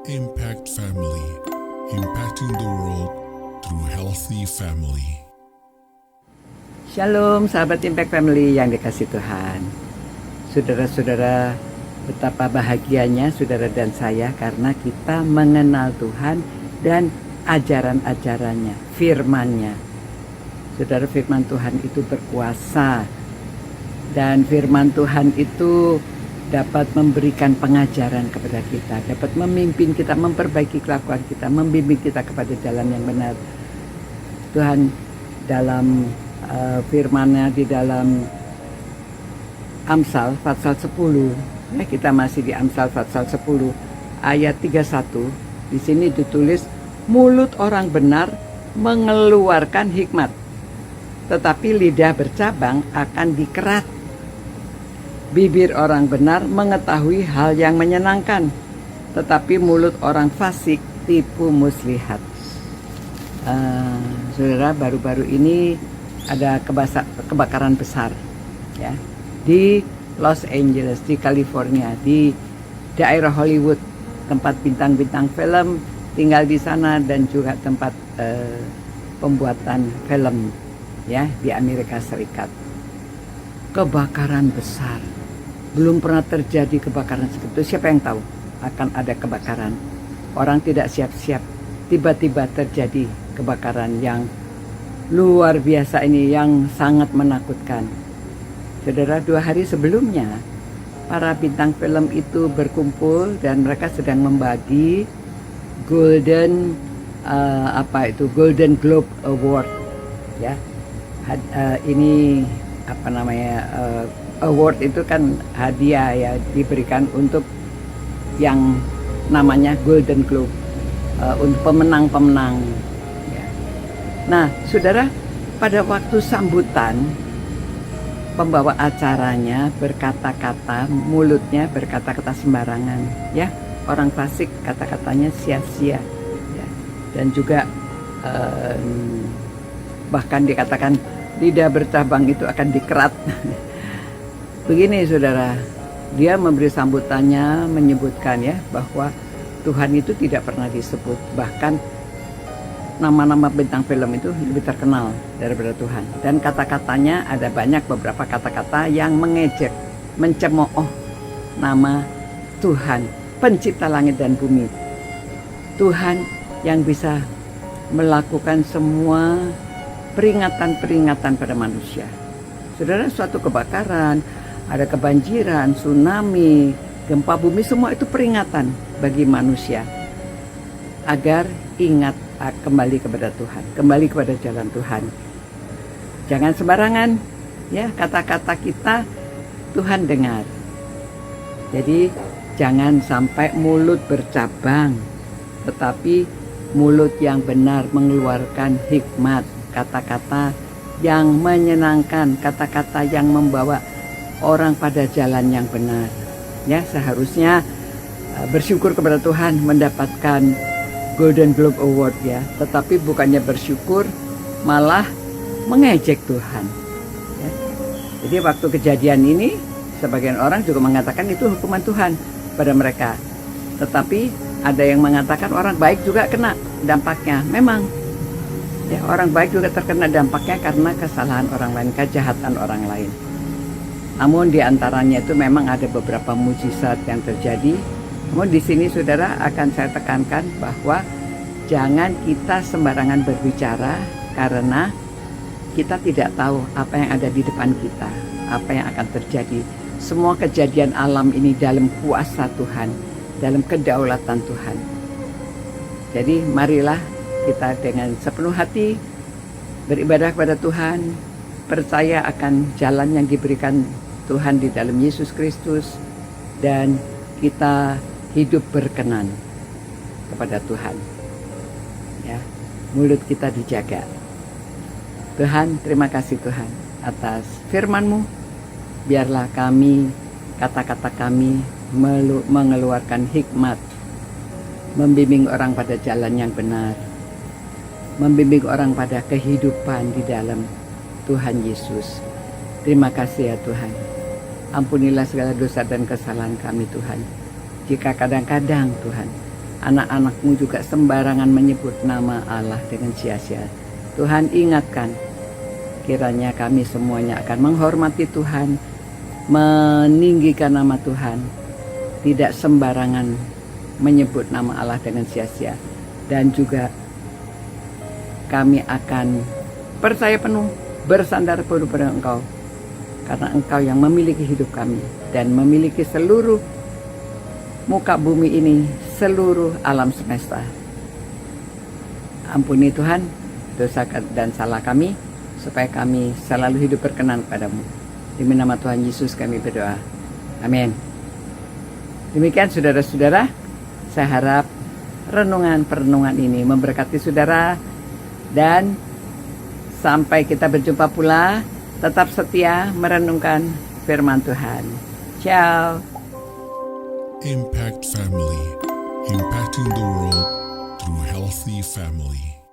Impact Family, impacting the world through healthy family. Shalom sahabat Impact Family yang dikasih Tuhan. Saudara-saudara, betapa bahagianya saudara dan saya karena kita mengenal Tuhan dan ajaran-ajarannya, firman-Nya. Saudara, firman Tuhan itu berkuasa dan firman Tuhan itu dapat memberikan pengajaran kepada kita, dapat memimpin kita, memperbaiki kelakuan kita, membimbing kita kepada jalan yang benar. Tuhan dalam firman-Nya di dalam Amsal pasal 10, kita masih di Amsal pasal 10 ayat 31. Di sini ditulis, mulut orang benar mengeluarkan hikmat, tetapi lidah bercabang akan dikerat. Bibir orang benar mengetahui hal yang menyenangkan, tetapi mulut orang fasik tipu muslihat. Saudara, baru-baru ini ada kebakaran besar ya di Los Angeles, di California, di daerah Hollywood, tempat bintang-bintang film tinggal di sana dan juga tempat pembuatan film ya di Amerika Serikat. Kebakaran besar. Belum pernah terjadi kebakaran seperti itu. Siapa yang tahu akan ada kebakaran? Orang tidak siap-siap. Tiba-tiba terjadi kebakaran yang luar biasa ini, yang sangat menakutkan. Saudara, 2 hari sebelumnya para bintang film itu berkumpul dan mereka sedang membagi Golden Globe Award ya. Ini apa namanya, award itu kan hadiah ya, diberikan untuk yang namanya Golden Globe, untuk pemenang-pemenang ya. Nah saudara, pada waktu sambutan, pembawa acaranya berkata-kata, mulutnya berkata-kata sembarangan ya, orang fasik kata-katanya sia-sia ya. Dan juga bahkan dikatakan lidah bercabang itu akan dikerat. Begini saudara, dia memberi sambutannya menyebutkan ya bahwa Tuhan itu tidak pernah disebut. Bahkan nama-nama bintang film itu lebih terkenal daripada Tuhan. Dan kata-katanya ada banyak, beberapa kata-kata yang mengejek, mencemooh nama Tuhan, pencipta langit dan bumi. Tuhan yang bisa melakukan semua peringatan-peringatan pada manusia. Saudara, suatu kebakaran, ada kebanjiran, tsunami, gempa bumi, semua itu peringatan bagi manusia agar ingat kembali kepada Tuhan, kembali kepada jalan Tuhan. Jangan sembarangan ya, kata-kata kita Tuhan dengar. Jadi jangan sampai mulut bercabang, tetapi mulut yang benar mengeluarkan hikmat, kata-kata yang menyenangkan, kata-kata yang membawa orang pada jalan yang benar. Ya, seharusnya bersyukur kepada Tuhan mendapatkan Golden Globe Award ya, tetapi bukannya bersyukur malah mengejek Tuhan. Ya. Jadi waktu kejadian ini, sebagian orang juga mengatakan itu hukuman Tuhan pada mereka. Tetapi ada yang mengatakan orang baik juga kena dampaknya. Memang ya, orang baik juga terkena dampaknya karena kesalahan orang lain, kejahatan orang lain. Namun di antaranya itu memang ada beberapa mujizat yang terjadi. Namun di sini saudara, akan saya tekankan bahwa jangan kita sembarangan berbicara, karena kita tidak tahu apa yang ada di depan kita, apa yang akan terjadi. Semua kejadian alam ini dalam kuasa Tuhan, dalam kedaulatan Tuhan. Jadi marilah kita dengan sepenuh hati beribadah kepada Tuhan, percaya akan jalan yang diberikan Tuhan di dalam Yesus Kristus, dan kita hidup berkenan kepada Tuhan. Ya, mulut kita dijaga. Tuhan, terima kasih Tuhan atas firman-Mu. Biarlah kami, kata-kata kami mengeluarkan hikmat, membimbing orang pada jalan yang benar, membimbing orang pada kehidupan di dalam Tuhan Yesus. Terima kasih ya Tuhan. Ampunilah segala dosa dan kesalahan kami Tuhan. Jika kadang-kadang Tuhan anak-anakmu juga sembarangan menyebut nama Allah dengan sia-sia. Tuhan ingatkan, kiranya kami semuanya akan menghormati Tuhan, meninggikan nama Tuhan, tidak sembarangan menyebut nama Allah dengan sia-sia. Dan juga kami akan percaya penuh, bersandar penuh pada Engkau, karena Engkau yang memiliki hidup kami dan memiliki seluruh muka bumi ini, seluruh alam semesta. Ampuni Tuhan dosa dan salah kami, supaya kami selalu hidup berkenan padamu. Demi nama Tuhan Yesus kami berdoa. Amin. Demikian saudara-saudara, saya harap renungan-perenungan ini memberkati saudara, dan sampai kita berjumpa pula, tetap setia merenungkan firman Tuhan. Ciao. Impact Family, impacting the world through healthy family.